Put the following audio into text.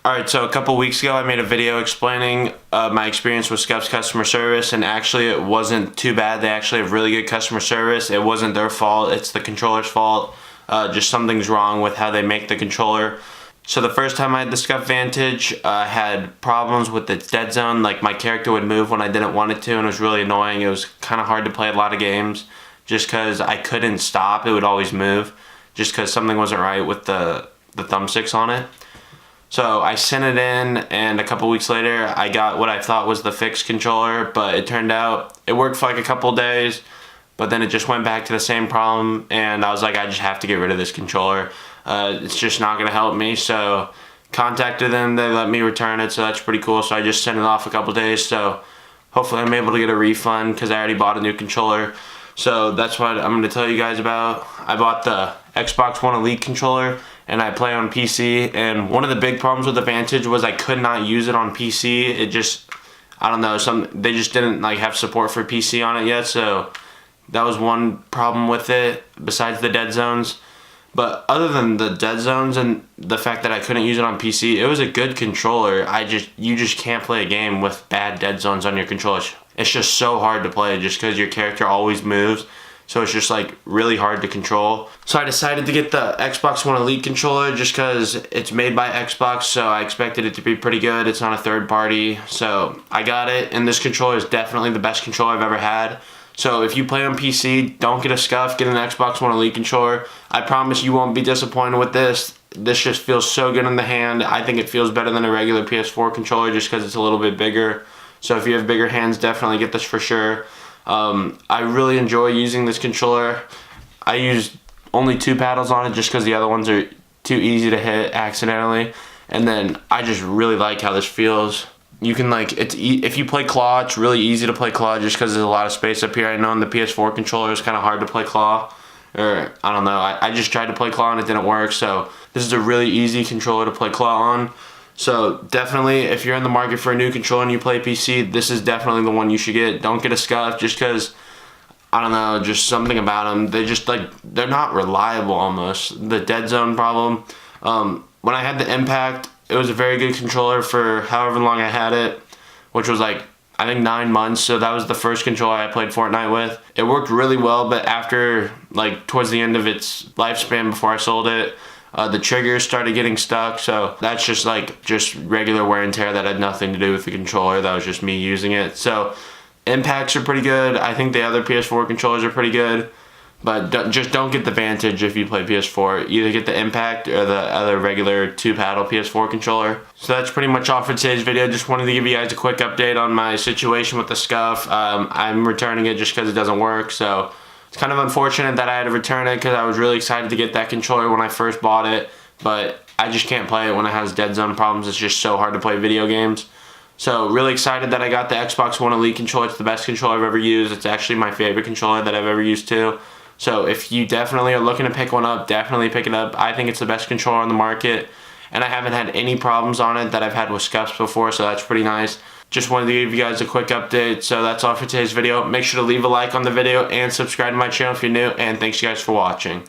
Alright, so a couple weeks ago I made a video explaining my experience with Scuf's customer service, and actually it wasn't too bad. They actually have really good customer service. It wasn't their fault, it's the controller's fault. Just something's wrong with how they make the controller. So the first time I had the SCUF Vantage, I had problems with its dead zone. Like, my character would move when I didn't want it to, and it was really annoying. It was kind of hard to play a lot of games just because I couldn't stop. It would always move just because something wasn't right with the thumbsticks on it. So I sent it in, and a couple weeks later I got what I thought was the fixed controller, but it turned out it worked for like a couple days, but then it just went back to the same problem, and I was like, I just have to get rid of this controller. It's just not going to help me. So contacted them, they let me return it, so that's pretty cool. So I just sent it off a couple days, so hopefully I'm able to get a refund because I already bought a new controller. So that's what I'm going to tell you guys about. I bought the Xbox One Elite controller, and I play on PC, and one of the big problems with the Vantage was I could not use it on PC. It just, I don't know, they just didn't like have support for PC on it yet, so that was one problem with it besides the dead zones. But other than the dead zones and the fact that I couldn't use it on PC, it was a good controller. You just can't play a game with bad dead zones on your controller. It's just so hard to play just because your character always moves. So it's just like really hard to control. So I decided to get the Xbox One Elite controller just because it's made by Xbox, so I expected it to be pretty good. It's not a third party. So I got it, and this controller is definitely the best controller I've ever had. So if you play on PC, don't get a SCUF, get an Xbox One Elite controller. I promise you won't be disappointed with this. This just feels so good in the hand. I think it feels better than a regular PS4 controller just because it's a little bit bigger. So if you have bigger hands, definitely get this for sure. I really enjoy using this controller. I use only 2 paddles on it just because the other ones are too easy to hit accidentally. And then I just really like how this feels. You can if you play claw, it's really easy to play claw just because there's a lot of space up here. I know in the PS4 controller it's kind of hard to play claw. Or, I don't know, I just tried to play claw and it didn't work. So this is a really easy controller to play claw on. So definitely, if you're in the market for a new controller and you play PC, this is definitely the one you should get. Don't get a SCUF just because, I don't know, just something about them. They just they're not reliable almost. The dead zone problem. When I had the Impact, it was a very good controller for however long I had it, which was I think 9 months. So that was the first controller I played Fortnite with. It worked really well, but after towards the end of its lifespan before I sold it, the triggers started getting stuck, so that's just regular wear and tear that had nothing to do with the controller. That was just me using it. So impacts are pretty good. I think the other PS4 controllers are pretty good, but just don't get the Vantage if you play PS4. Either get the Impact or the other regular 2-paddle PS4 controller. So that's pretty much all for today's video. Just wanted to give you guys a quick update on my situation with the SCUF. I'm returning it just because it doesn't work, so it's kind of unfortunate that I had to return it because I was really excited to get that controller when I first bought it, but I just can't play it when it has dead zone problems. It's just so hard to play video games. So really excited that I got the Xbox One Elite controller. It's the best controller I've ever used. It's actually my favorite controller that I've ever used too. So if you definitely are looking to pick one up, definitely pick it up. I think it's the best controller on the market, and I haven't had any problems on it that I've had with SCUFs before, so that's pretty nice. Just wanted to give you guys a quick update. So that's all for today's video. Make sure to leave a like on the video and subscribe to my channel if you're new, and thanks you guys for watching.